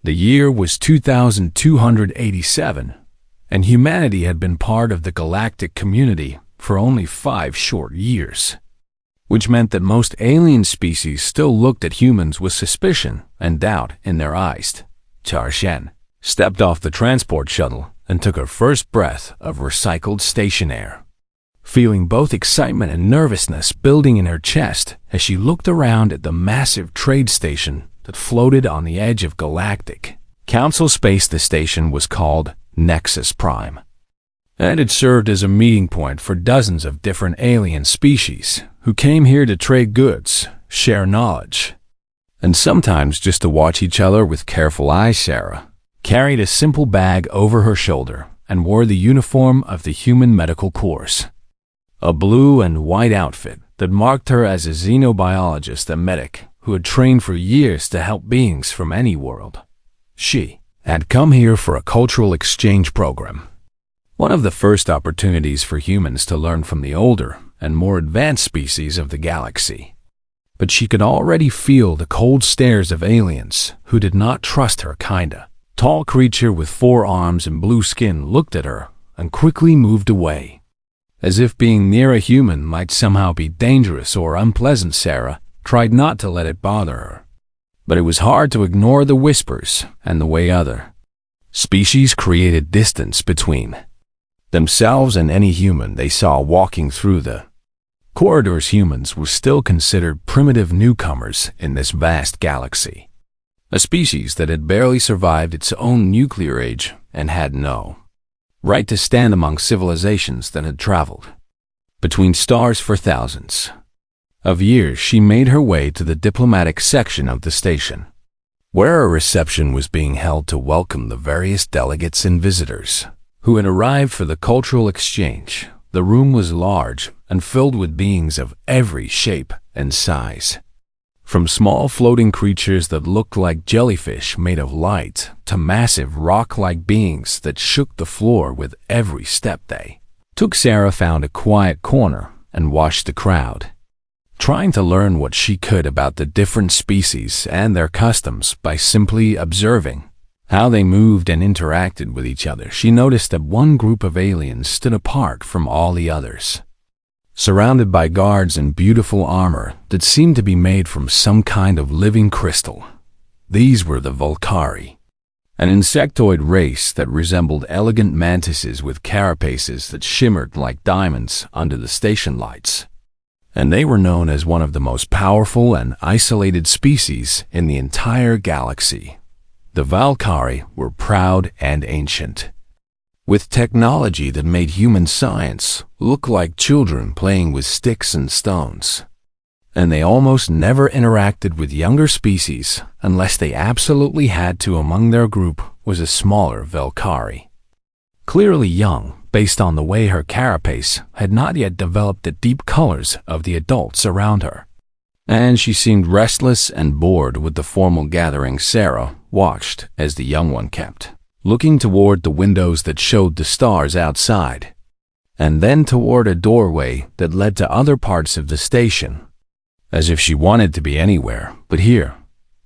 The year was 2287, and humanity had been part of the galactic community for only 5 short years, which meant that most alien species still looked at humans with suspicion and doubt in their eyes. Char Shen stepped off the transport shuttle and took her first breath of recycled station air, feeling both excitement and nervousness building in her chest as she looked around at the massive trade station that floated on the edge of Galactic Council space. The station was called Nexus Prime, and it served as a meeting point for dozens of different alien species who came here to trade goods, share knowledge, and sometimes just to watch each other with careful eyes. Sarah carried a simple bag over her shoulder and wore the uniform of the Human Medical Corps, a blue and white outfit that marked her as a xenobiologist and medic who had trained for years to help beings from any world. She had come here for a cultural exchange program, one of the first opportunities for humans to learn from the older and more advanced species of the galaxy. But she could already feel the cold stares of aliens who did not trust her. Kinda tall creature with 4 arms and blue skin looked at her and quickly moved away, as if being near a human might somehow be dangerous or unpleasant. Sarah tried not to let it bother her, but it was hard to ignore the whispers and the way other species created distance between themselves and any human they saw walking through the corridors. Humans were still considered primitive newcomers in this vast galaxy, a species that had barely survived its own nuclear age and had no right to stand among civilizations that had traveled between stars for thousands of years. She made her way to the diplomatic section of the station, where a reception was being held to welcome the various delegates and visitors who had arrived for the cultural exchange. The room was large and filled with beings of every shape and size, from small floating creatures that looked like jellyfish made of light to massive rock-like beings that shook the floor with every step they took. Sarah found a quiet corner and watched the crowd, trying to learn what she could about the different species and their customs by simply observing how they moved and interacted with each other. She noticed that one group of aliens stood apart from all the others, surrounded by guards in beautiful armor that seemed to be made from some kind of living crystal. These were the Volcari, an insectoid race that resembled elegant mantises with carapaces that shimmered like diamonds under the station lights, and they were known as one of the most powerful and isolated species in the entire galaxy. The Valkyrie were proud and ancient, with technology that made human science look like children playing with sticks and stones, and they almost never interacted with younger species unless they absolutely had to. Among their group was a smaller Valkyrie, clearly young based on the way her carapace had not yet developed the deep colors of the adults around her, and she seemed restless and bored with the formal gathering. Sarah watched as the young one kept looking toward the windows that showed the stars outside, and then toward a doorway that led to other parts of the station, as if she wanted to be anywhere but here.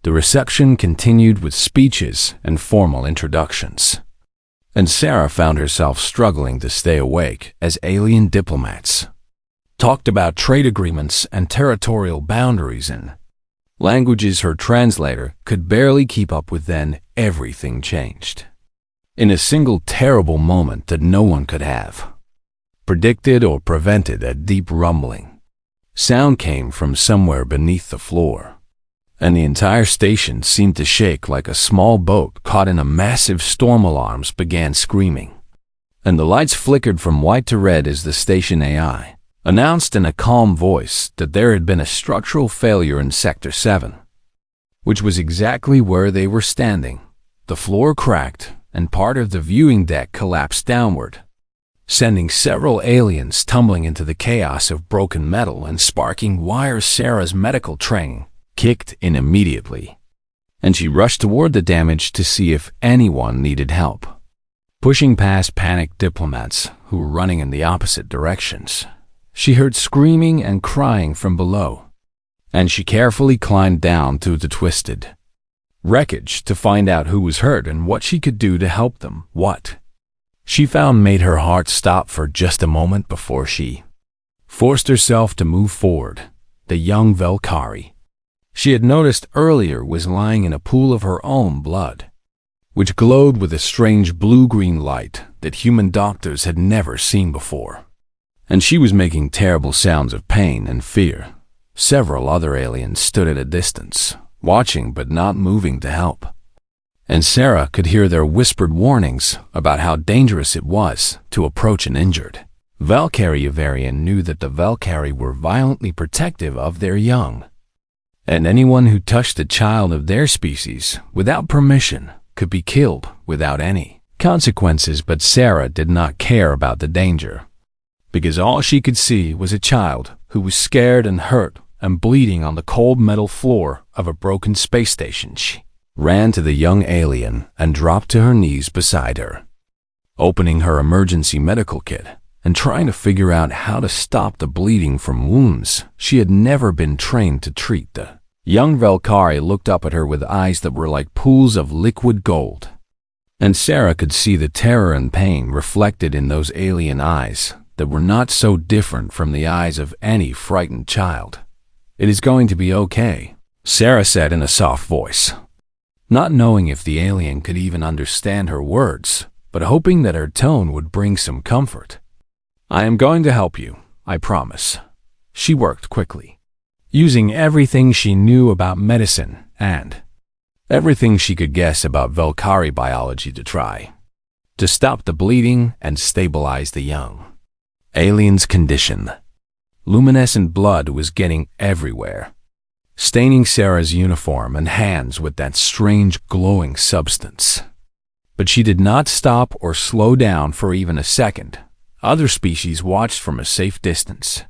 The reception continued with speeches and formal introductions, and Sarah found herself struggling to stay awake as alien diplomats talked about trade agreements and territorial boundaries in languages her translator could barely keep up with. Then everything changed in a single terrible moment that no one could have predicted or prevented. A deep rumbling sound came from somewhere beneath the floor, and the entire station seemed to shake like a small boat caught in a massive storm. Alarms began screaming, and the lights flickered from white to red as the station AI announced in a calm voice that there had been a structural failure in Sector 7, which was exactly where they were standing. The floor cracked, and part of the viewing deck collapsed downward, sending several aliens tumbling into the chaos of broken metal and sparking wires. Sarah's medical training kicked in immediately, and she rushed toward the damage to see if anyone needed help, pushing past panicked diplomats who were running in the opposite directions. She heard screaming and crying from below, and she carefully climbed down through the twisted wreckage to find out who was hurt and what she could do to help them. What she found made her heart stop for just a moment before she forced herself to move forward. The young Valkyrie she had noticed earlier was lying in a pool of her own blood, which glowed with a strange blue-green light that human doctors had never seen before. And she was making terrible sounds of pain and fear. Several other aliens stood at a distance, watching but not moving to help. And Sarah could hear their whispered warnings about how dangerous it was to approach an injured Valkyrie. Varian knew that the Valkyrie were violently protective of their young, and anyone who touched a child of their species without permission could be killed without any consequences. But Sarah did not care about the danger, because all she could see was a child who was scared and hurt and bleeding on the cold metal floor of a broken space station. She ran to the young alien and dropped to her knees beside her, opening her emergency medical kit and trying to figure out how to stop the bleeding from wounds she had never been trained to treat. The young Valkyrie looked up at her with eyes that were like pools of liquid gold, and Sarah could see the terror and pain reflected in those alien eyes that were not so different from the eyes of any frightened child. "It is going to be okay," Sarah said in a soft voice, not knowing if the alien could even understand her words, but hoping that her tone would bring some comfort. "I am going to help you, I promise." She worked quickly, using everything she knew about medicine and everything she could guess about Valkyrie biology to try to stop the bleeding and stabilize the young alien's condition. Luminescent blood was getting everywhere, staining Sarah's uniform and hands with that strange glowing substance. But she did not stop or slow down for even a second. Other species watched from a safe distance,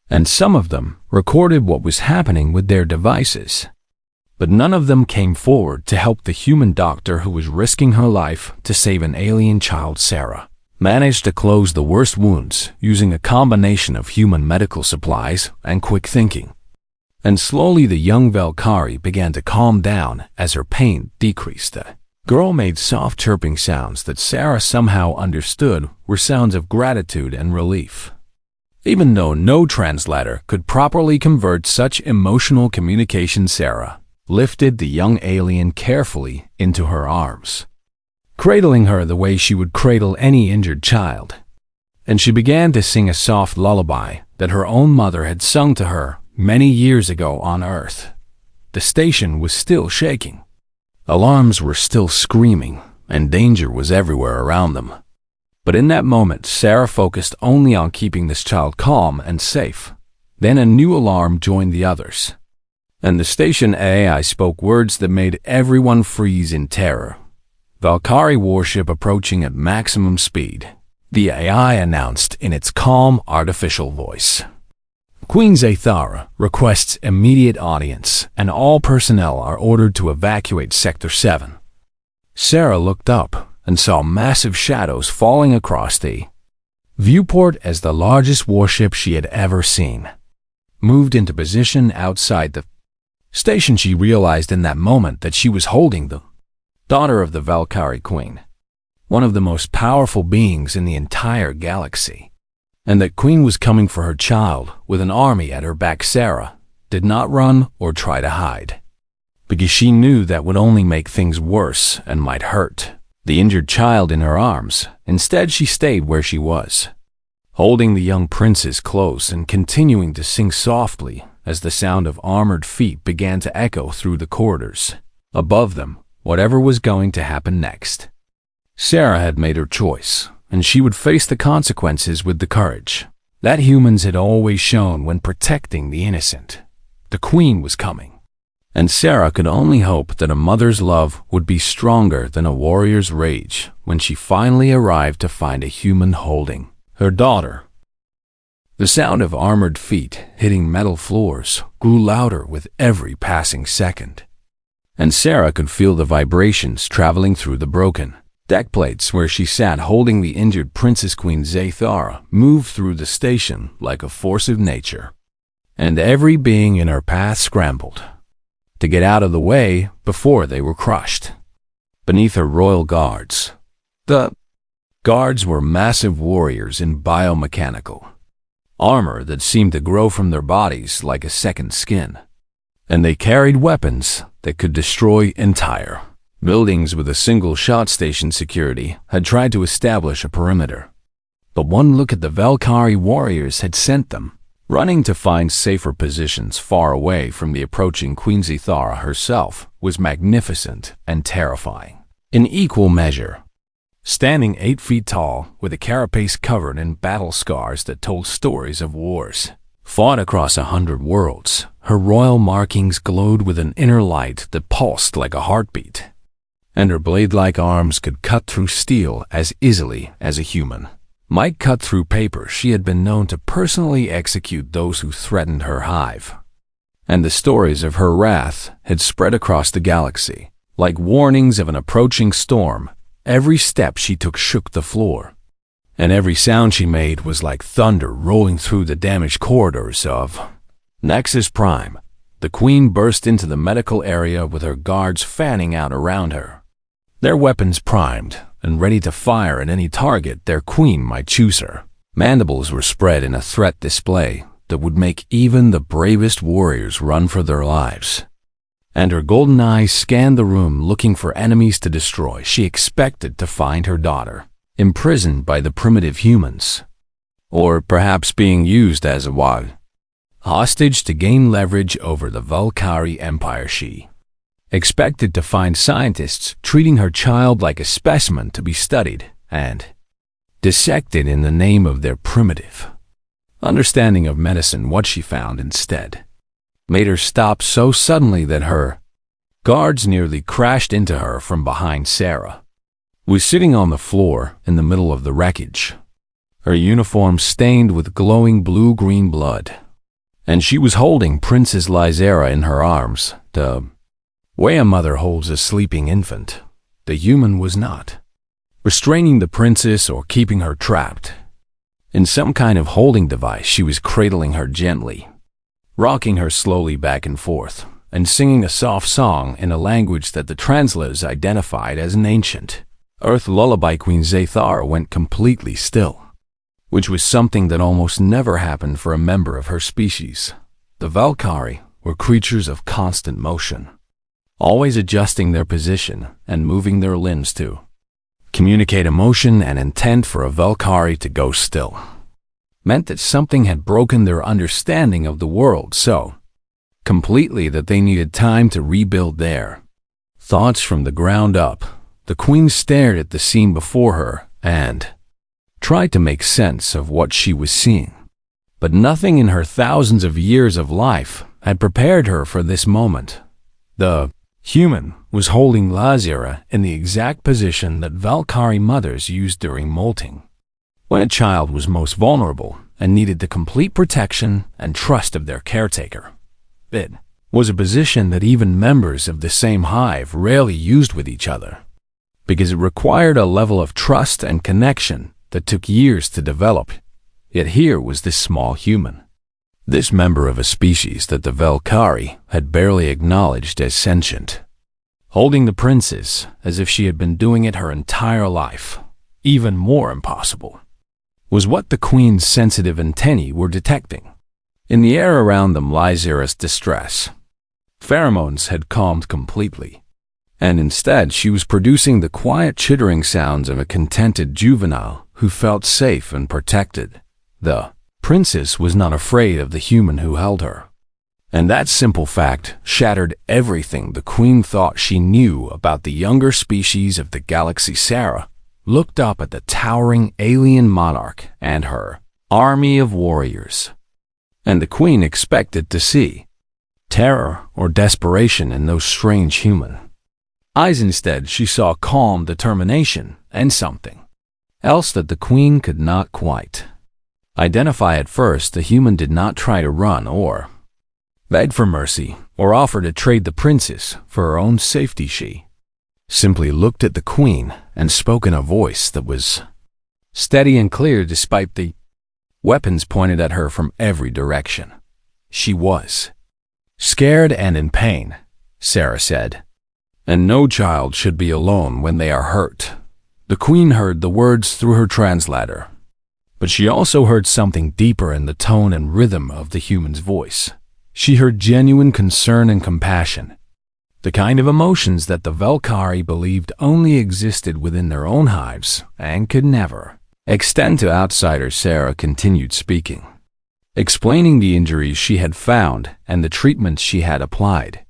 and some of them recorded what was happening with their devices. But none of them came forward to help the human doctor who was risking her life to save an alien child. Sarah managed to close the worst wounds using a combination of human medical supplies and quick thinking. And slowly the young Valkyrie began to calm down as her pain decreased. The girl made soft chirping sounds that Sarah somehow understood were sounds of gratitude and relief. Even though no translator could properly convert such emotional communication, Sarah lifted the young alien carefully into her arms, cradling her the way she would cradle any injured child. And she began to sing a soft lullaby that her own mother had sung to her many years ago on Earth. The station was still shaking. Alarms were still screaming, and danger was everywhere around them. But in that moment, Sarah focused only on keeping this child calm and safe. Then a new alarm joined the others, and the station AI spoke words that made everyone freeze in terror. "Valkyrie warship approaching at maximum speed," the AI announced in its calm, artificial voice. "Queen Zathara requests immediate audience, and all personnel are ordered to evacuate Sector 7. Sarah looked up and saw massive shadows falling across the viewport as the largest warship she had ever seen moved into position outside the station. She realized in that moment that she was holding the daughter of the Valkyrie Queen, one of the most powerful beings in the entire galaxy, and that Queen was coming for her child with an army at her back. Sarah did not run or try to hide, because she knew that would only make things worse and might hurt the injured child in her arms. Instead, she stayed where she was, holding the young princess close and continuing to sing softly as the sound of armored feet began to echo through the corridors above them. Whatever was going to happen next, Sarah had made her choice, and she would face the consequences with the courage that humans had always shown when protecting the innocent. The Queen was coming, and Sarah could only hope that a mother's love would be stronger than a warrior's rage when she finally arrived to find a human holding her daughter. The sound of armored feet hitting metal floors grew louder with every passing second, and Sarah could feel the vibrations traveling through the broken deck plates where she sat holding the injured Princess. Queen Zathara moved through the station like a force of nature, and every being in her path scrambled to get out of the way before they were crushed. Beneath her royal guards, the guards were massive warriors in biomechanical armor that seemed to grow from their bodies like a second skin. And they carried weapons that could destroy entire buildings. With a single shot, station security had tried to establish a perimeter. But one look at the Valkyrie warriors had sent them running to find safer positions far away from the approaching Queen Zithara herself was magnificent and terrifying in equal measure. Standing 8 feet tall, with a carapace covered in battle scars that told stories of wars fought across 100 worlds, her royal markings glowed with an inner light that pulsed like a heartbeat, and her blade-like arms could cut through steel as easily as a human might cut through paper. She had been known to personally execute those who threatened her hive, and the stories of her wrath had spread across the galaxy like warnings of an approaching storm. Every step she took shook the floor, and every sound she made was like thunder rolling through the damaged corridors of Nexus Prime. The Queen burst into the medical area with her guards fanning out around her, their weapons primed and ready to fire at any target their queen might choose her. Mandibles were spread in a threat display that would make even the bravest warriors run for their lives. And her golden eyes scanned the room looking for enemies to destroy. She expected to find her daughter imprisoned by the primitive humans, or perhaps being used as a hostage to gain leverage over the Valkyrie Empire. She expected to find scientists treating her child like a specimen to be studied and dissected in the name of their primitive understanding of medicine. What she found instead made her stop so suddenly that her guards nearly crashed into her from behind. Sarah was sitting on the floor in the middle of the wreckage, her uniform stained with glowing blue-green blood, and she was holding Princess Lysera in her arms. The way a mother holds a sleeping infant, the human was not restraining the princess or keeping her trapped in some kind of holding device. She was cradling her gently, rocking her slowly back and forth, and singing a soft song in a language that the translators identified as an ancient Earth lullaby. Queen Zithara went completely still, which was something that almost never happened for a member of her species. The Valkyrie were creatures of constant motion, always adjusting their position and moving their limbs to communicate emotion and intent. For a Valkyrie to go still meant that something had broken their understanding of the world so completely that they needed time to rebuild their thoughts from the ground up. The Queen stared at the scene before her and tried to make sense of what she was seeing, but nothing in her thousands of years of life had prepared her for this moment. The human was holding Lysera in the exact position that Valkyrie mothers used during molting, when a child was most vulnerable and needed the complete protection and trust of their caretaker. It was a position that even members of the same hive rarely used with each other, because it required a level of trust and connection that took years to develop. Yet here was this small human, this member of a species that the Valkyrie had barely acknowledged as sentient, holding the princess as if she had been doing it her entire life. Even more impossible was what the Queen's sensitive antennae were detecting. In the air around them, Lysera's distress pheromones had calmed completely, and instead she was producing the quiet chittering sounds of a contented juvenile who felt safe and protected. The princess was not afraid of the human who held her, and that simple fact shattered everything the Queen thought she knew about the younger species of the galaxy. Sarah looked up at the towering alien monarch and her army of warriors, and the Queen expected to see terror or desperation in those strange human eyes. Instead, she saw calm determination and something else that the Queen could not quite identify at first. The human did not try to run or beg for mercy or offer to trade the princess for her own safety. She simply looked at the Queen and spoke in a voice that was steady and clear despite the weapons pointed at her from every direction. She was scared and in pain, Sarah said. "And no child should be alone when they are hurt." The Queen heard the words through her translator, but she also heard something deeper in the tone and rhythm of the human's voice. She heard genuine concern and compassion, the kind of emotions that the Valkyrie believed only existed within their own hives and could never extend to outsiders. Sarah continued speaking, explaining the injuries she had found and the treatments she had applied,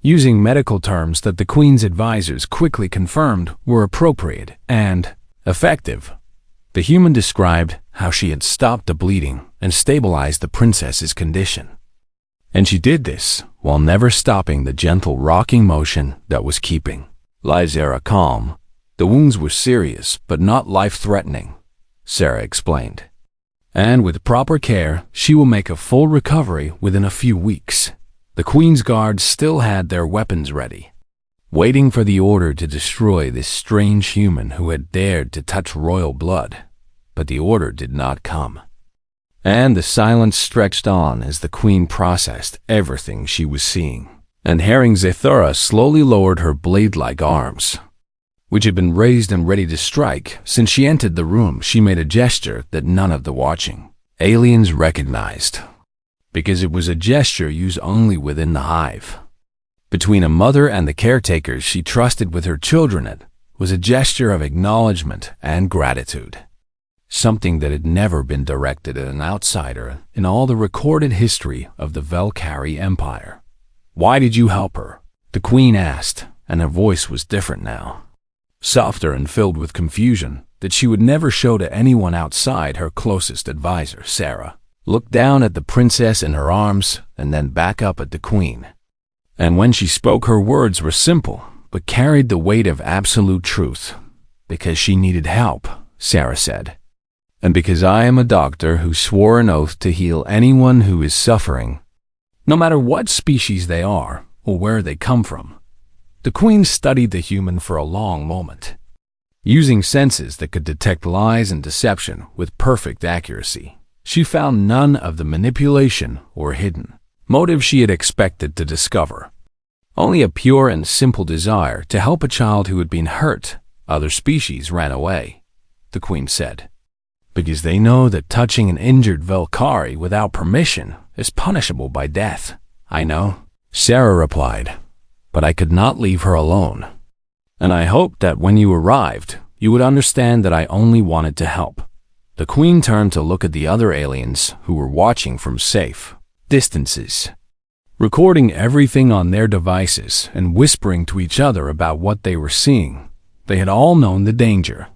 using medical terms that the Queen's advisors quickly confirmed were appropriate and effective. The human described how she had stopped the bleeding and stabilized the princess's condition. And she did this while never stopping the gentle rocking motion that was keeping Lyzera calm. The wounds were serious but not life-threatening, Sarah explained. And with proper care, she will make a full recovery within a few weeks. The Queen's guards still had their weapons ready, waiting for the order to destroy this strange human who had dared to touch royal blood. But the order did not come. And the silence stretched on as the Queen processed everything she was seeing. And Herring Zathura slowly lowered her blade-like arms, which had been raised and ready to strike. Since she entered the room, she made a gesture that none of the watching aliens recognized, because it was a gesture used only within the hive. Between a mother and the caretakers she trusted with her children, it was a gesture of acknowledgement and gratitude, something that had never been directed at an outsider in all the recorded history of the Valkyrie Empire. "Why did you help her?" the Queen asked, and her voice was different now, softer and filled with confusion that she would never show to anyone outside her closest advisor. Sarah looked down at the princess in her arms and then back up at the Queen. And when she spoke, her words were simple but carried the weight of absolute truth. "Because she needed help," Sarah said. "And because I am a doctor who swore an oath to heal anyone who is suffering, no matter what species they are or where they come from." The Queen studied the human for a long moment, using senses that could detect lies and deception with perfect accuracy. She found none of the manipulation or hidden motive she had expected to discover, only a pure and simple desire to help a child who had been hurt. "Other species ran away," the Queen said, "because they know that touching an injured Valkyrie without permission is punishable by death." "I know," Sarah replied, "but I could not leave her alone. And I hoped that when you arrived, you would understand that I only wanted to help." The Queen turned to look at the other aliens who were watching from safe distances, recording everything on their devices and whispering to each other about what they were seeing. They had all known the danger,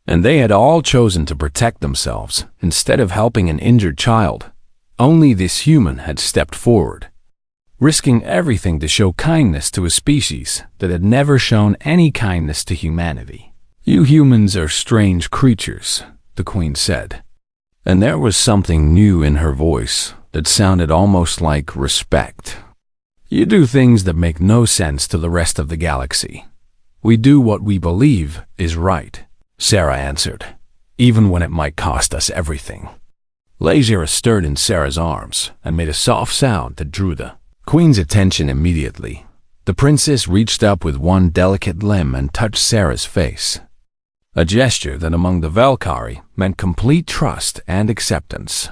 and they had all chosen to protect themselves instead of helping an injured child. Only this human had stepped forward, risking everything to show kindness to a species that had never shown any kindness to humanity. "You humans are strange creatures," the Queen said, and there was something new in her voice that sounded almost like respect. "You do things that make no sense to the rest of the galaxy. We do what we believe is right," Sarah answered, "even when it might cost us everything." Lyzera stirred in Sarah's arms and made a soft sound that drew the Queen's attention immediately. The princess reached up with one delicate limb and touched Sarah's face, a gesture that among the Valkyrie meant complete trust and acceptance.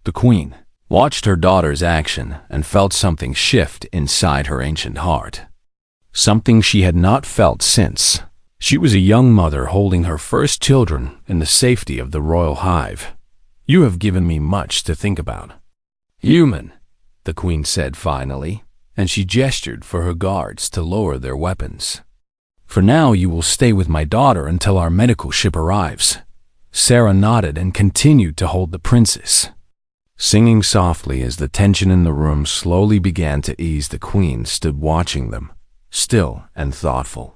The Queen watched her daughter's action and felt something shift inside her ancient heart, something she had not felt since she was a young mother holding her first children in the safety of the royal hive. "You have given me much to think about, human," the Queen said finally, and she gestured for her guards to lower their weapons. "For now, you will stay with my daughter until our medical ship arrives." Sarah nodded and continued to hold the princess, singing softly as the tension in the room slowly began to ease. The Queen stood watching them, still and thoughtful,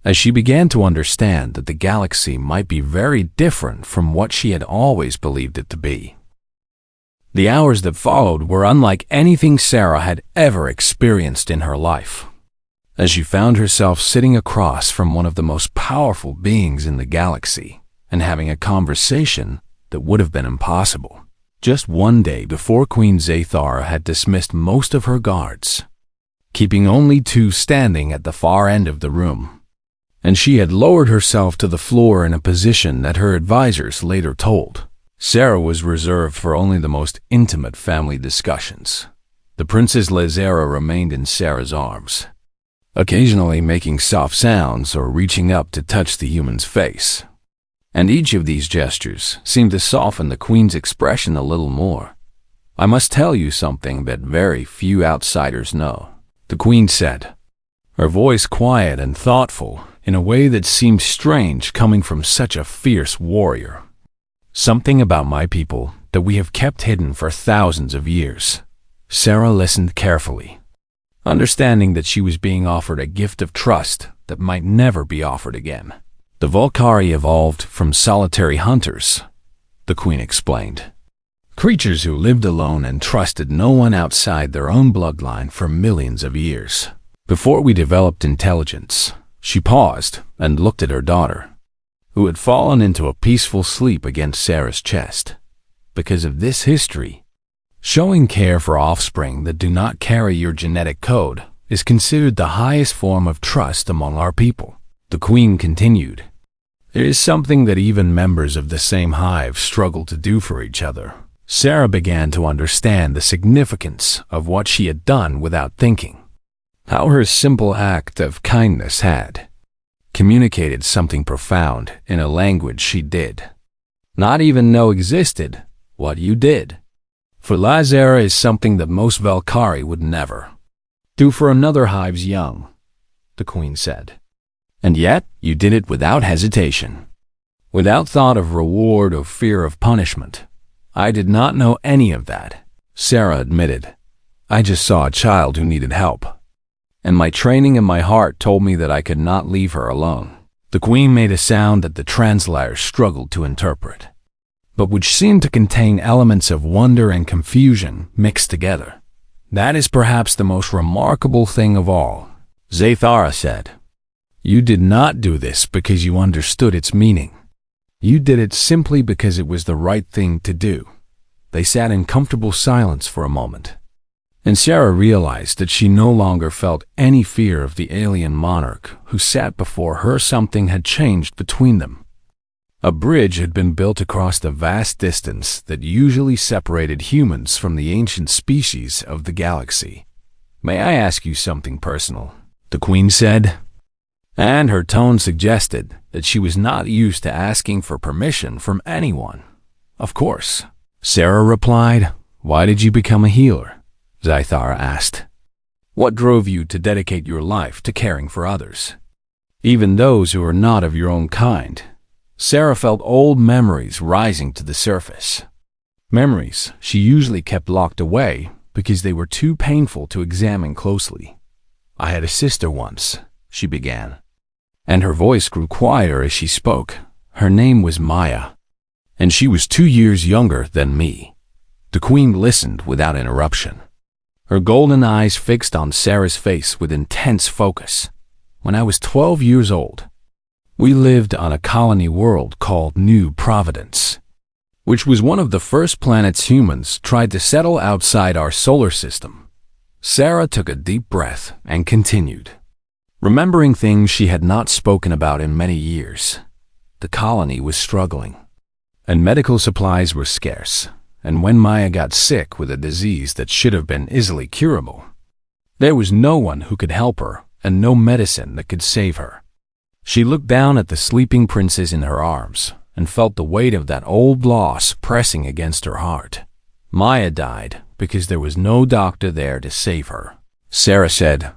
as she began to understand that the galaxy might be very different from what she had always believed it to be. The hours that followed were unlike anything Sarah had ever experienced in her life, as she found herself sitting across from one of the most powerful beings in the galaxy and having a conversation that would have been impossible just one day before Queen Zathara had dismissed most of her guards. keeping only two standing at the far end of the room. And she had lowered herself to the floor in a position that her advisors later told Sarah was reserved for only the most intimate family discussions. The Princess Lazera remained in Sarah's arms, occasionally making soft sounds or reaching up to touch the human's face. And each of these gestures seemed to soften the Queen's expression a little more. "I must tell you something that very few outsiders know," the Queen said, her voice quiet and thoughtful in a way that seemed strange coming from such a fierce warrior. "Something about my people that we have kept hidden for thousands of years." Sarah listened carefully, understanding that she was being offered a gift of trust that might never be offered again. "The Volcari evolved from solitary hunters," the Queen explained. "Creatures who lived alone and trusted no one outside their own bloodline for millions of years. Before we developed intelligence." She paused and looked at her daughter, who had fallen into a peaceful sleep against Sarah's chest. "Because of this history, showing care for offspring that do not carry your genetic code is considered the highest form of trust among our people," the Queen continued. "It is something that even members of the same hive struggle to do for each other." Sarah began to understand the significance of what she had done without thinking. How her simple act of kindness had communicated something profound in a language she did not even know existed. "What you did for Lazera is something that most Valkyrie would never do for another hive's young," the Queen said. "And yet you did it without hesitation, without thought of reward or fear of punishment." "I did not know any of that," Sarah admitted. "I just saw a child who needed help, and my training and my heart told me that I could not leave her alone." The Queen made a sound that the translator struggled to interpret, but which seemed to contain elements of wonder and confusion mixed together. "That is perhaps the most remarkable thing of all," Zathara said. "You did not do this because you understood its meaning. You did it simply because it was the right thing to do." They sat in comfortable silence for a moment, and Sarah realized that she no longer felt any fear of the alien monarch who sat before her. Something had changed between them. A bridge had been built across the vast distance that usually separated humans from the ancient species of the galaxy. "May I ask you something personal?" the Queen said, and her tone suggested that she was not used to asking for permission from anyone. "Of course," Sarah replied. "Why did you become a healer?" Zathara asked. "What drove you to dedicate your life to caring for others, even those who are not of your own kind?" Sarah felt old memories rising to the surface. Memories she usually kept locked away because they were too painful to examine closely. "I had a sister once," she began, and her voice grew quieter as she spoke. "Her name was Maya, and she was 2 years younger than me." The Queen listened without interruption, her golden eyes fixed on Sarah's face with intense focus. "When I was 12 years old, we lived on a colony world called New Providence, which was one of the first planets humans tried to settle outside our solar system." Sarah took a deep breath and continued, remembering things she had not spoken about in many years. The colony was struggling, and medical supplies were scarce. And when Maya got sick with a disease that should have been easily curable, there was no one who could help her and no medicine that could save her. She looked down at the sleeping princess in her arms and felt the weight of that old loss pressing against her heart. Maya died because there was no doctor there to save her, Sarah said.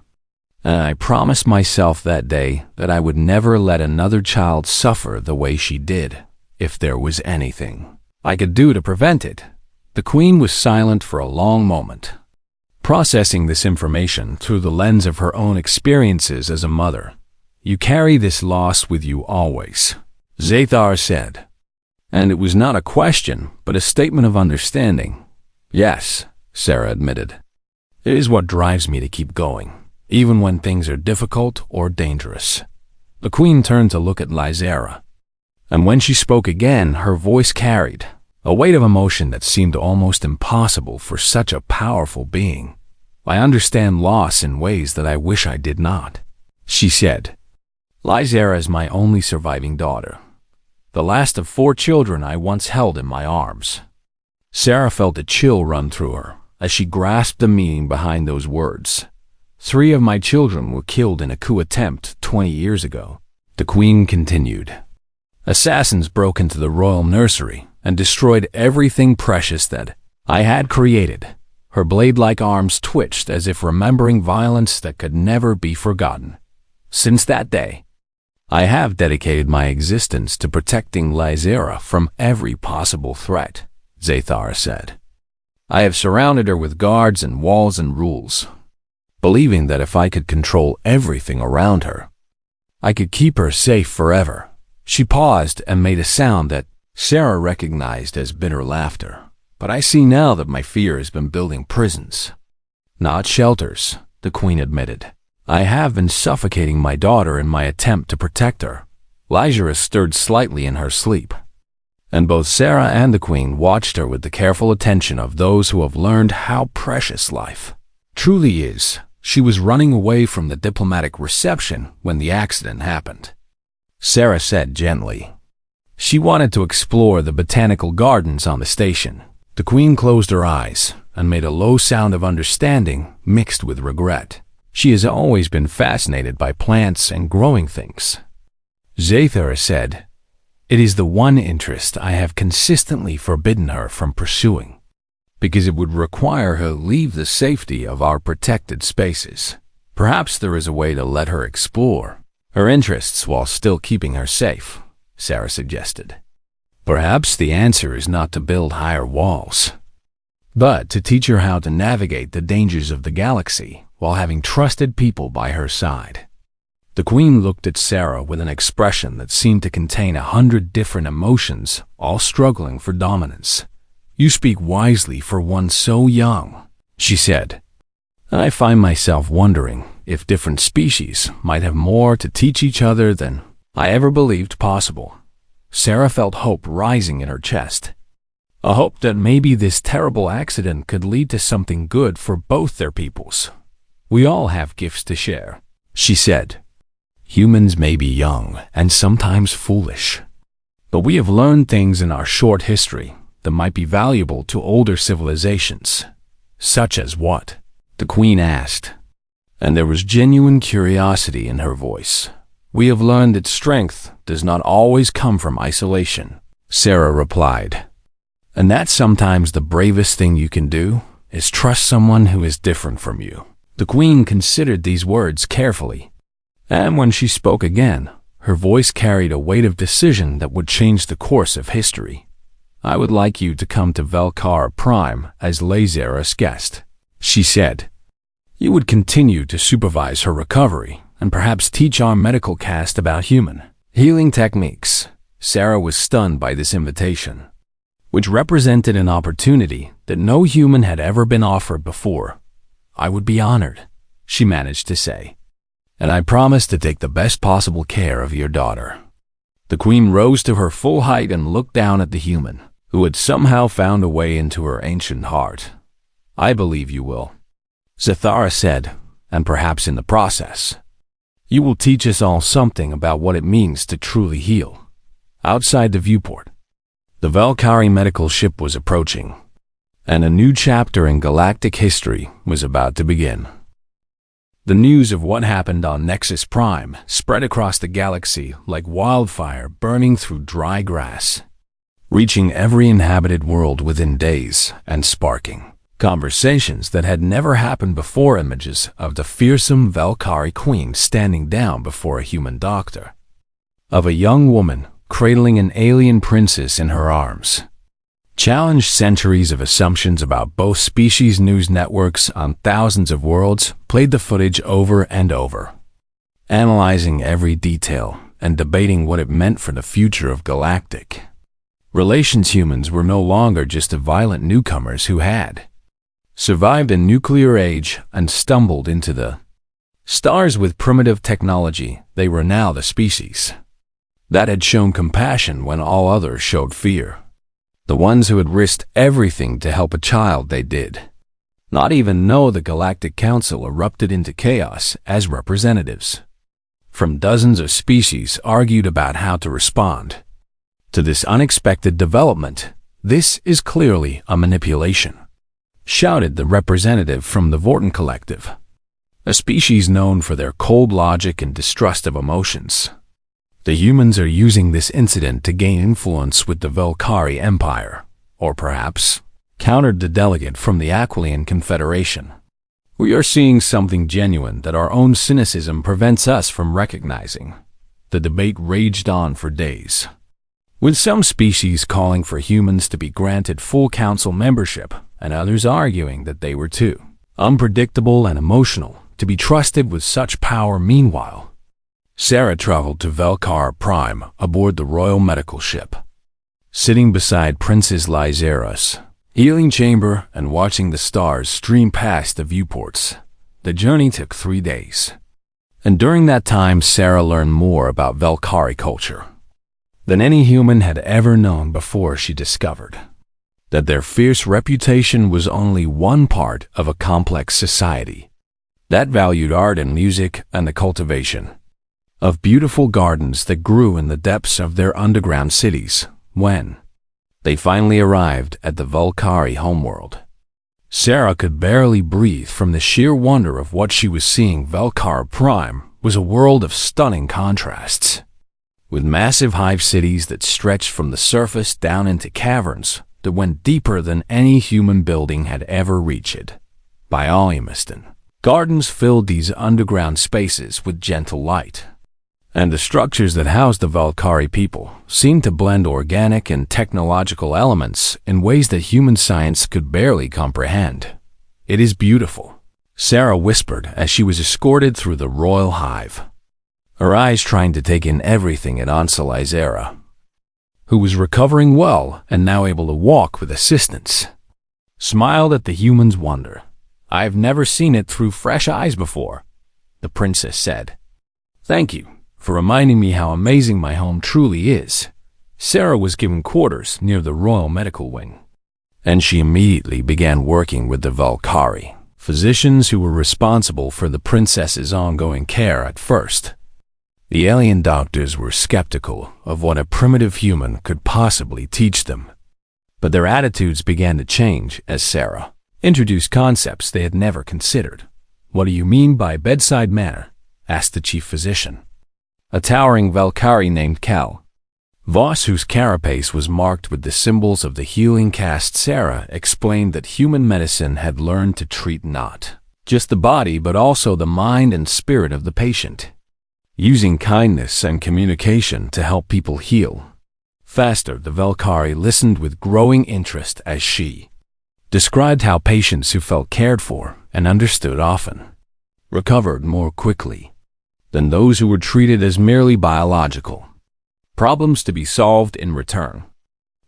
And I promised myself that day that I would never let another child suffer the way she did, if there was anything I could do to prevent it. The Queen was silent for a long moment, processing this information through the lens of her own experiences as a mother. "You carry this loss with you always," Zathar said. And it was not a question, but a statement of understanding. "Yes," Sarah admitted. "It is what drives me to keep going, even when things are difficult or dangerous." The Queen turned to look at Lysera, and when she spoke again, her voice carried a weight of emotion that seemed almost impossible for such a powerful being. I understand loss in ways that I wish I did not, she said. Lysera is my only surviving daughter, the last of 4 children I once held in my arms. Sarah felt a chill run through her as she grasped the meaning behind those words. 3 of my children were killed in a coup attempt 20 years ago, the Queen continued. Assassins broke into the royal nursery and destroyed everything precious that I had created. Her blade-like arms twitched as if remembering violence that could never be forgotten. Since that day, I have dedicated my existence to protecting Lysera from every possible threat, Zathara said. I have surrounded her with guards and walls and rules, believing that if I could control everything around her, I could keep her safe forever. She paused and made a sound that Sarah recognized as bitter laughter. But I see now that my fear has been building prisons, not shelters, the Queen admitted. I have been suffocating my daughter in my attempt to protect her. Lysera stirred slightly in her sleep, and both Sarah and the Queen watched her with the careful attention of those who have learned how precious life truly is. She was running away from the diplomatic reception when the accident happened, Sarah said gently. She wanted to explore the botanical gardens on the station. The Queen closed her eyes and made a low sound of understanding mixed with regret. She has always been fascinated by plants and growing things, Zathara said. It is the one interest I have consistently forbidden her from pursuing, because it would require her leave the safety of our protected spaces. Perhaps there is a way to let her explore her interests while still keeping her safe, Sarah suggested. Perhaps the answer is not to build higher walls, but to teach her how to navigate the dangers of the galaxy while having trusted people by her side. The Queen looked at Sarah with an expression that seemed to contain 100 different emotions, all struggling for dominance. You speak wisely for one so young, she said. I find myself wondering if different species might have more to teach each other than I ever believed possible. Sarah felt hope rising in her chest. A hope that maybe this terrible accident could lead to something good for both their peoples. We all have gifts to share, she said. Humans may be young and sometimes foolish, but we have learned things in our short history that might be valuable to older civilizations. Such as what? The Queen asked, and there was genuine curiosity in her voice. We have learned that strength does not always come from isolation, Sarah replied. And that sometimes the bravest thing you can do is trust someone who is different from you. The Queen considered these words carefully, and when she spoke again, her voice carried a weight of decision that would change the course of history. I would like you to come to Velkara Prime as Lysera's guest, she said. You would continue to supervise her recovery and perhaps teach our medical cast about human healing techniques. Sarah was stunned by this invitation, which represented an opportunity that no human had ever been offered before. I would be honored, she managed to say, and I promise to take the best possible care of your daughter. The Queen rose to her full height and looked down at the human, who had somehow found a way into her ancient heart. I believe you will, Zathara said, and perhaps in the process, you will teach us all something about what it means to truly heal. Outside the viewport, the Valkyrie medical ship was approaching, and a new chapter in galactic history was about to begin. The news of what happened on Nexus Prime spread across the galaxy like wildfire burning through dry grass, reaching every inhabited world within days and sparking conversations that had never happened before. Images of the fearsome Valkyrie queen standing down before a human doctor, of a young woman cradling an alien princess in her arms, challenged centuries of assumptions about both species. News networks on thousands of worlds played the footage over and over, analyzing every detail and debating what it meant for the future of galactic relations. Humans were no longer just the violent newcomers who had survived a nuclear age and stumbled into the stars with primitive technology. They were now the species that had shown compassion when all others showed fear. The ones who had risked everything to help a child they did not even though the Galactic Council erupted into chaos as representatives from dozens of species argued about how to respond to this unexpected development. "This is clearly a manipulation," shouted the representative from the Vorton Collective, a species known for their cold logic and distrust of emotions. "The humans are using this incident to gain influence with the Velkari Empire, or perhaps," countered the delegate from the Aquilian Confederation. "We are seeing something genuine that our own cynicism prevents us from recognizing." The debate raged on for days, with some species calling for humans to be granted full council membership and others arguing that they were too unpredictable and emotional to be trusted with such power. Meanwhile, Sarah traveled to Velkar Prime aboard the Royal Medical Ship, sitting beside Princess Lyzera's healing chamber and watching the stars stream past the viewports. The journey took 3 days, and during that time Sarah learned more about Velkari culture than any human had ever known before. She discovered that their fierce reputation was only one part of a complex society that valued art and music and the cultivation of beautiful gardens that grew in the depths of their underground cities. When they finally arrived at the Velkari homeworld, Sarah could barely breathe from the sheer wonder of what she was seeing. Velkar Prime was a world of stunning contrasts, with massive hive cities that stretched from the surface down into caverns that went deeper than any human building had ever reached. By Alamiston, gardens filled these underground spaces with gentle light, and the structures that housed the Velkari people seemed to blend organic and technological elements in ways that human science could barely comprehend. "It is beautiful," Sarah whispered as she was escorted through the royal hive, her eyes trying to take in everything at Aunt Lyzera, who was recovering well and now able to walk with assistance, smiled at the humans' wonder. "I've never seen it through fresh eyes before," the princess said. "Thank you for reminding me how amazing my home truly is." Sarah was given quarters near the Royal Medical Wing, and she immediately began working with the Velkari physicians who were responsible for the princess's ongoing care. At first, the alien doctors were skeptical of what a primitive human could possibly teach them, but their attitudes began to change as Sarah introduced concepts they had never considered. "What do you mean by bedside manner?" asked the chief physician, a towering Velkari named Cal Voss, whose carapace was marked with the symbols of the healing caste. Sarah explained that human medicine had learned to treat not just the body but also the mind and spirit of the patient, using kindness and communication to help people heal faster. The Velkari listened with growing interest as she described how patients who felt cared for and understood often recovered more quickly than those who were treated as merely biological problems to be solved in return.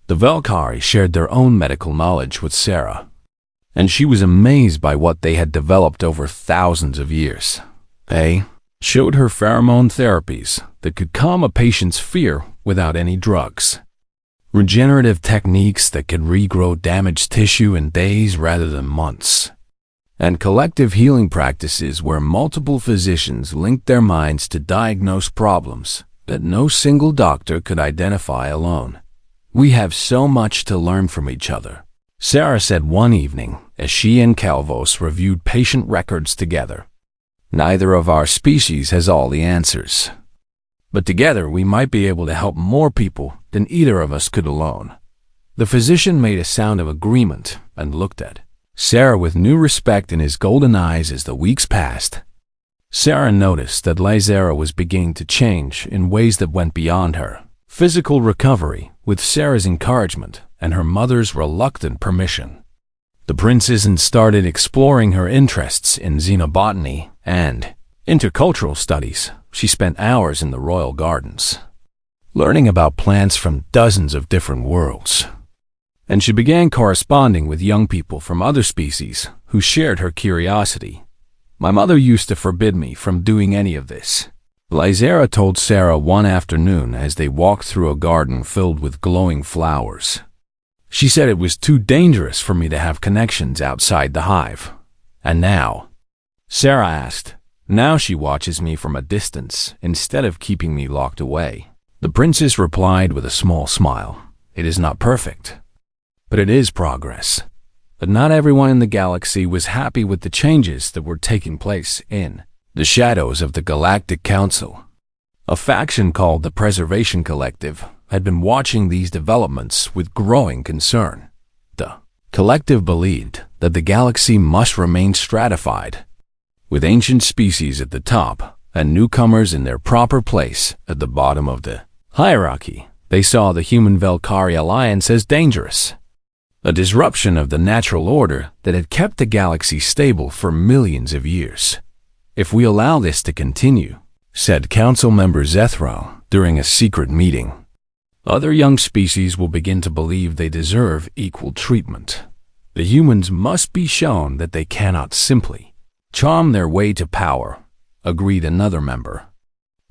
The Velkari shared their own medical knowledge with Sarah, and she was amazed by what they had developed over thousands of years. They showed her pheromone therapies that could calm a patient's fear without any drugs, regenerative techniques that could regrow damaged tissue in days rather than months, and collective healing practices where multiple physicians linked their minds to diagnose problems that no single doctor could identify alone. "We have so much to learn from each other," Sarah said one evening as she and Calvos reviewed patient records together. "Neither of our species has all the answers, but together we might be able to help more people than either of us could alone." The physician made a sound of agreement and looked at Sarah with new respect in his golden eyes. As the weeks passed, Sarah noticed that Lyzera was beginning to change in ways that went beyond her physical recovery. With Sarah's encouragement and her mother's reluctant permission, the princess started exploring her interests in xenobotany and intercultural studies. She spent hours in the royal gardens, learning about plants from dozens of different worlds, and she began corresponding with young people from other species who shared her curiosity. "My mother used to forbid me from doing any of this," Lyzera told Sarah one afternoon as they walked through a garden filled with glowing flowers. "She said it was too dangerous for me to have connections outside the hive." And now? Sarah asked. Now she watches me from a distance instead of keeping me locked away. The princess replied with a small smile. It is not perfect, but it is progress. But not everyone in the galaxy was happy with the changes that were taking place in the shadows of the Galactic Council. A faction called the Preservation Collective had been watching these developments with growing concern. The collective believed that the galaxy must remain stratified, with ancient species at the top and newcomers in their proper place at the bottom of the hierarchy. They saw the human-Valkyrie alliance as dangerous, a disruption of the natural order that had kept the galaxy stable for millions of years. If we allow this to continue, said Council Member Zethro during a secret meeting, other young species will begin to believe they deserve equal treatment. The humans must be shown that they cannot simply charm their way to power, agreed another member.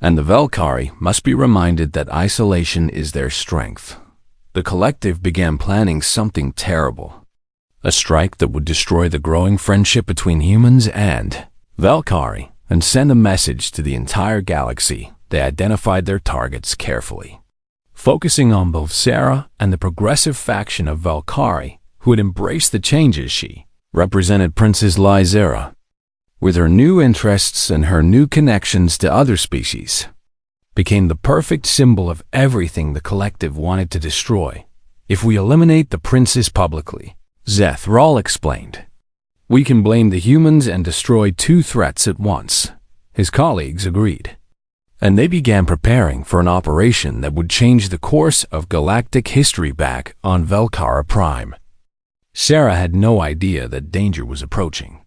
And the Valkyrie must be reminded that isolation is their strength. The collective began planning something terrible, a strike that would destroy the growing friendship between humans and Valkyrie and send a message to the entire galaxy. They identified their targets carefully, focusing on both Sarah and the progressive faction of Valkyrie, who had embraced the changes. She represented Princess Lysera. With her new interests and her new connections to other species, became the perfect symbol of everything the collective wanted to destroy. If we eliminate the princess publicly, Zethral explained, we can blame the humans and destroy two threats at once. His colleagues agreed, and they began preparing for an operation that would change the course of galactic history back on Velkara Prime. Sarah had no idea that danger was approaching.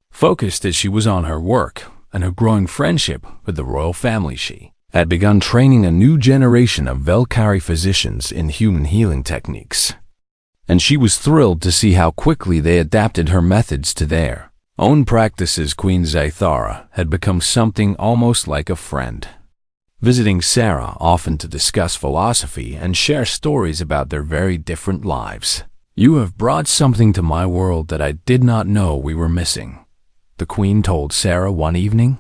Focused as she was on her work and her growing friendship with the royal family, she had begun training a new generation of Valkyrie physicians in human healing techniques. And she was thrilled to see how quickly they adapted her methods to their own practices. Queen Zaithara had become something almost like a friend, visiting Sarah often to discuss philosophy and share stories about their very different lives. You have brought something to my world that I did not know we were missing, the Queen told Sarah one evening.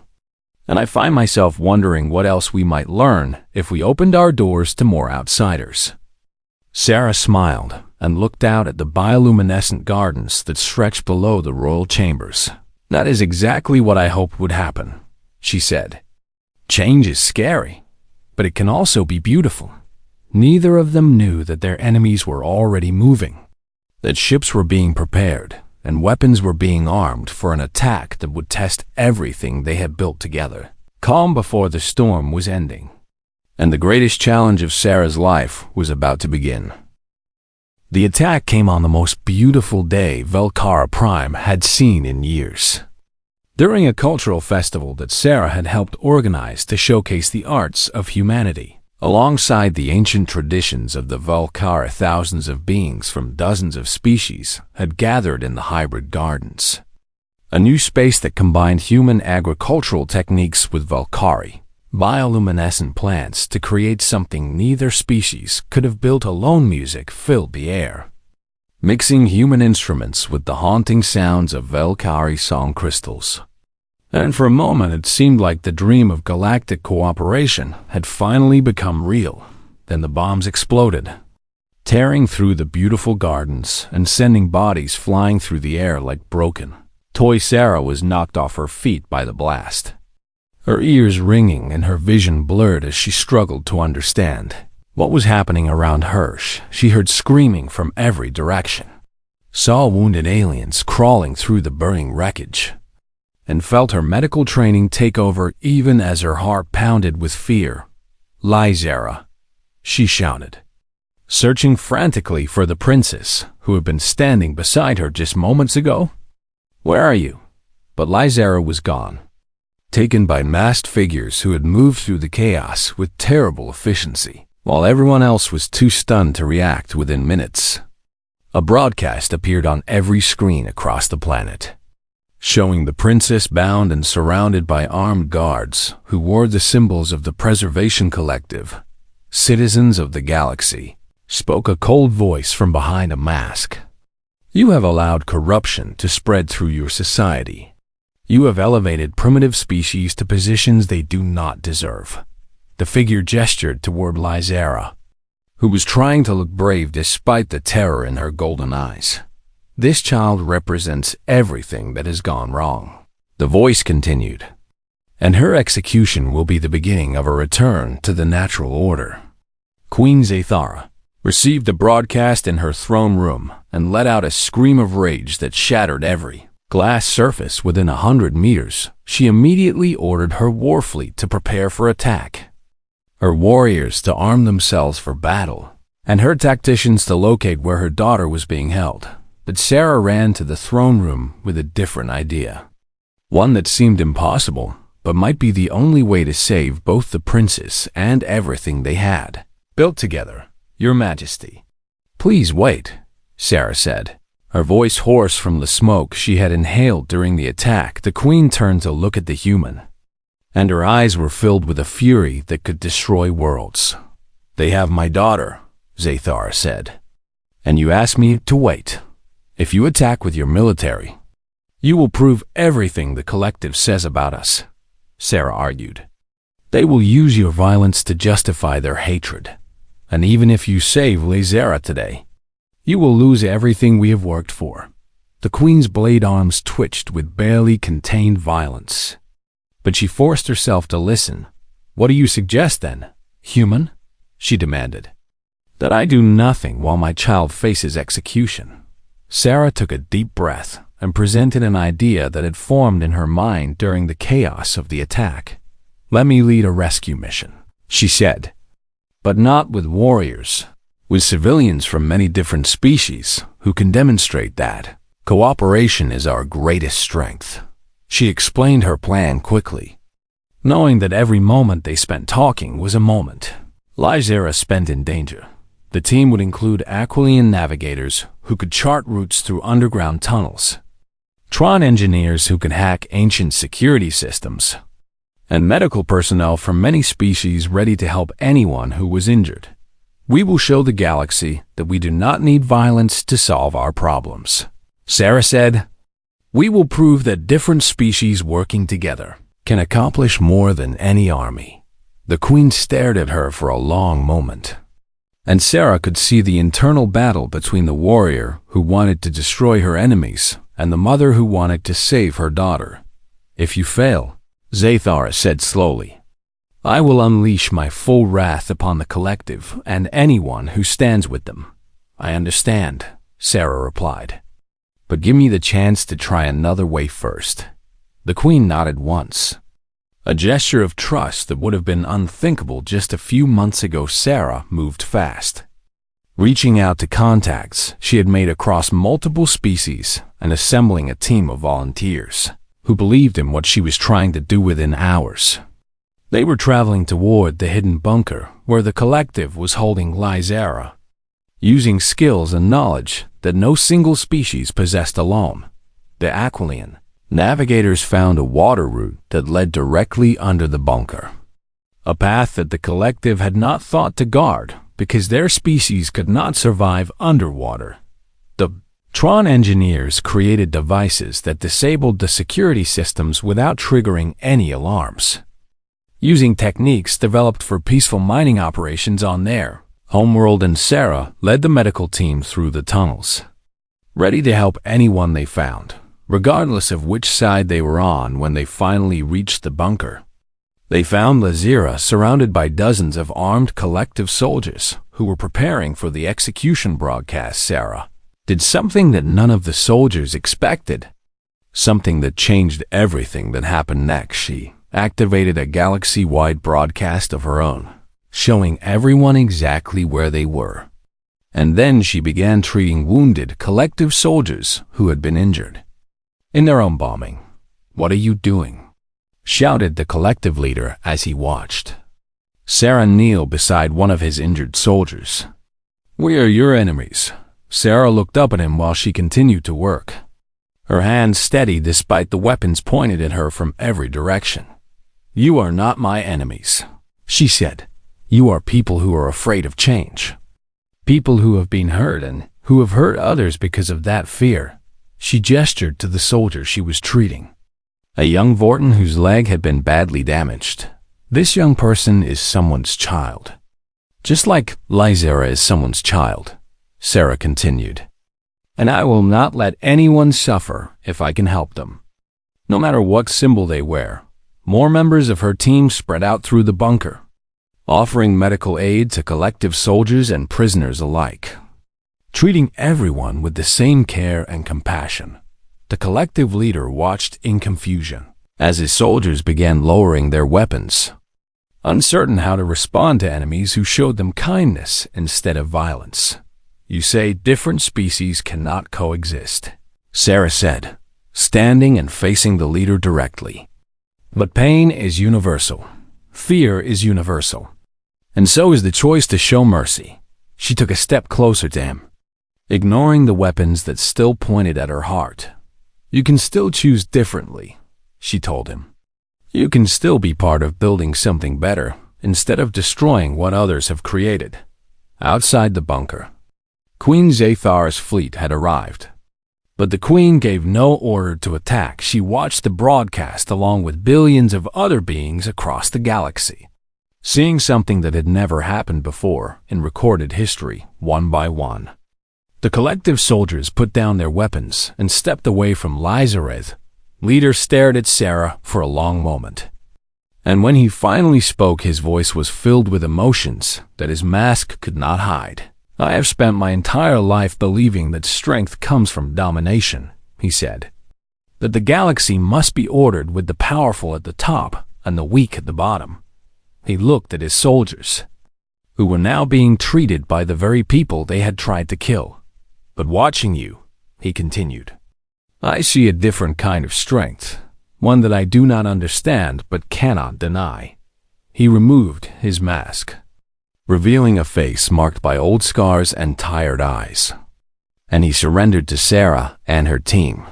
And I find myself wondering what else we might learn if we opened our doors to more outsiders. Sarah smiled and looked out at the bioluminescent gardens that stretched below the royal chambers. That is exactly what I hoped would happen, she said. Change is scary, but it can also be beautiful. Neither of them knew that their enemies were already moving, that ships were being prepared, and weapons were being armed for an attack that would test everything they had built together. Calm before the storm was ending, and the greatest challenge of Sarah's life was about to begin. The attack came on the most beautiful day Velkara Prime had seen in years. During a cultural festival that Sarah had helped organize to showcase the arts of humanity, alongside the ancient traditions of the Valkyra, thousands of beings from dozens of species had gathered in the hybrid gardens, a new space that combined human agricultural techniques with Valkyrie, bioluminescent plants to create something neither species could have built alone. Music filled the air, mixing human instruments with the haunting sounds of Valkyrie song crystals. And for a moment it seemed like the dream of galactic cooperation had finally become real. Then the bombs exploded, tearing through the beautiful gardens and sending bodies flying through the air like broken toy. Sarah was knocked off her feet by the blast, her ears ringing and her vision blurred as she struggled to understand what was happening around her. She heard screaming from every direction, saw wounded aliens crawling through the burning wreckage, and felt her medical training take over even as her heart pounded with fear. Lysera, she shouted, searching frantically for the princess who had been standing beside her just moments ago. Where are you? But Lysera was gone, taken by masked figures who had moved through the chaos with terrible efficiency, while everyone else was too stunned to react within minutes. A broadcast appeared on every screen across the planet, showing the princess bound and surrounded by armed guards who wore the symbols of the Preservation Collective. Citizens of the galaxy, spoke a cold voice from behind a mask. You have allowed corruption to spread through your society. You have elevated primitive species to positions they do not deserve. The figure gestured toward Lysera, who was trying to look brave despite the terror in her golden eyes. This child represents everything that has gone wrong. The voice continued, and her execution will be the beginning of a return to the natural order. Queen Zathara received the broadcast in her throne room and let out a scream of rage that shattered every glass surface within 100 meters. She immediately ordered her war fleet to prepare for attack, her warriors to arm themselves for battle, and her tacticians to locate where her daughter was being held. But Sarah ran to the throne room with a different idea, one that seemed impossible, but might be the only way to save both the princess and everything they had built together. Your Majesty. Please wait, Sarah said, her voice hoarse from the smoke she had inhaled during the attack. The queen turned to look at the human, and her eyes were filled with a fury that could destroy worlds. They have my daughter, Zathara said, and you ask me to wait. If you attack with your military, you will prove everything the collective says about us, Sarah argued. They will use your violence to justify their hatred. And even if you save Lysera today, you will lose everything we have worked for. The queen's blade arms twitched with barely contained violence. But she forced herself to listen. What do you suggest then, human? She demanded. That I do nothing while my child faces execution. Sarah took a deep breath and presented an idea that had formed in her mind during the chaos of the attack. Let me lead a rescue mission, she said. But not with warriors, with civilians from many different species who can demonstrate that cooperation is our greatest strength. She explained her plan quickly, knowing that every moment they spent talking was a moment Lysera spent in danger. The team would include Aquilian navigators who could chart routes through underground tunnels, Tron engineers who could hack ancient security systems, and medical personnel from many species ready to help anyone who was injured. We will show the galaxy that we do not need violence to solve our problems, Sarah said. We will prove that different species working together can accomplish more than any army. The queen stared at her for a long moment, and Sarah could see the internal battle between the warrior who wanted to destroy her enemies and the mother who wanted to save her daughter. If you fail, Zathara said slowly, I will unleash my full wrath upon the collective and anyone who stands with them. I understand, Sarah replied. But give me the chance to try another way first. The queen nodded once, a gesture of trust that would have been unthinkable just a few months ago. Sarah moved fast, reaching out to contacts she had made across multiple species and assembling a team of volunteers who believed in what she was trying to do within hours. They were traveling toward the hidden bunker where the collective was holding Lysera, using skills and knowledge that no single species possessed alone. The Aquilian navigators found a water route that led directly under the bunker, a path that the collective had not thought to guard because their species could not survive underwater. The Tron engineers created devices that disabled the security systems without triggering any alarms, using techniques developed for peaceful mining operations on their homeworld. And Sarah led the medical team through the tunnels, ready to help anyone they found, regardless of which side they were on. When they finally reached the bunker, they found Lysera surrounded by dozens of armed collective soldiers who were preparing for the execution broadcast. Sarah did something that none of the soldiers expected, something that changed everything that happened next. She activated a galaxy-wide broadcast of her own, showing everyone exactly where they were. And then she began treating wounded collective soldiers who had been injured in their own bombing. What are you doing? Shouted the collective leader as he watched Sarah kneel beside one of his injured soldiers. We are your enemies. Sarah looked up at him while she continued to work, her hands steady despite the weapons pointed at her from every direction. You are not my enemies, she said. You are people who are afraid of change, people who have been hurt and who have hurt others because of that fear. She gestured to the soldier she was treating, a young Vorton whose leg had been badly damaged. This young person is someone's child. Just like Lysera is someone's child, Sarah continued. And I will not let anyone suffer if I can help them. No matter what symbol they wear, more members of her team spread out through the bunker, offering medical aid to collective soldiers and prisoners alike, treating everyone with the same care and compassion. The collective leader watched in confusion as his soldiers began lowering their weapons, uncertain how to respond to enemies who showed them kindness instead of violence. You say different species cannot coexist, Sarah said, standing and facing the leader directly. But pain is universal. Fear is universal. And so is the choice to show mercy. She took a step closer to him, ignoring the weapons that still pointed at her heart. You can still choose differently, she told him. You can still be part of building something better instead of destroying what others have created. Outside the bunker, Queen Zathar's fleet had arrived. But the Queen gave no order to attack. She watched the broadcast along with billions of other beings across the galaxy, seeing something that had never happened before in recorded history, one by one. The collective soldiers put down their weapons and stepped away from Lysera. Leader stared at Sarah for a long moment. And when he finally spoke, his voice was filled with emotions that his mask could not hide. I have spent my entire life believing that strength comes from domination, he said. That the galaxy must be ordered with the powerful at the top and the weak at the bottom. He looked at his soldiers, who were now being treated by the very people they had tried to kill. But watching you, he continued, I see a different kind of strength, one that I do not understand but cannot deny. He removed his mask, revealing a face marked by old scars and tired eyes. And he surrendered to Sarah and her team.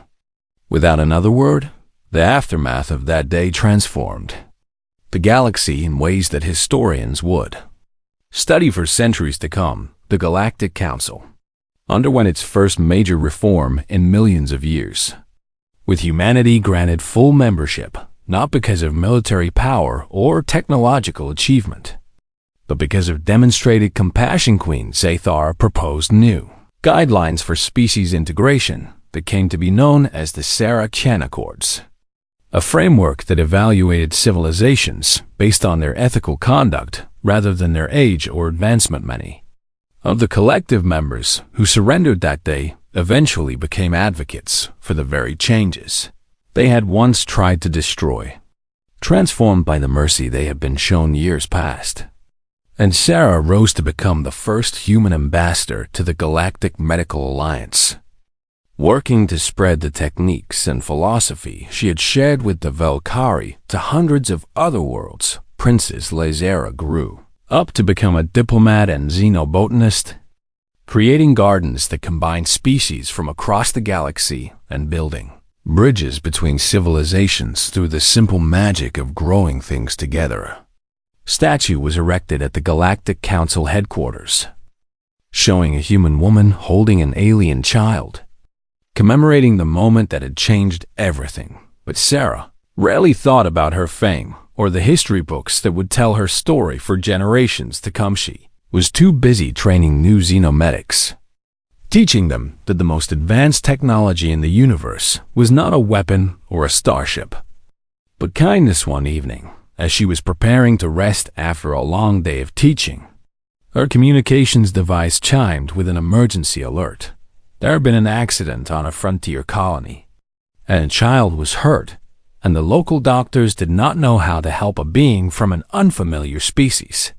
Without another word, the aftermath of that day transformed the galaxy in ways that historians would study for centuries to come. The Galactic Council underwent its first major reform in millions of years, with humanity granted full membership, not because of military power or technological achievement, but because of demonstrated compassion. Queen Zathar proposed new guidelines for species integration that came to be known as the Sarah-Chan Accords, a framework that evaluated civilizations based on their ethical conduct rather than their age or advancement. Many of the collective members who surrendered that day eventually became advocates for the very changes they had once tried to destroy, transformed by the mercy they had been shown years past. And Sarah rose to become the first human ambassador to the Galactic Medical Alliance, working to spread the techniques and philosophy she had shared with the Velkari to hundreds of other worlds. Princess Lysera grew up to become a diplomat and xenobotanist, creating gardens that combined species from across the galaxy and building bridges between civilizations through the simple magic of growing things together. Statue was erected at the Galactic Council headquarters, showing a human woman holding an alien child, commemorating the moment that had changed everything. But Sarah rarely thought about her fame or the history books that would tell her story for generations to come. She was too busy training new xenomedics, teaching them that the most advanced technology in the universe was not a weapon or a starship, but kindness. One evening, as she was preparing to rest after a long day of teaching, her communications device chimed with an emergency alert. There had been an accident on a frontier colony, and a child was hurt, and the local doctors did not know how to help a being from an unfamiliar species.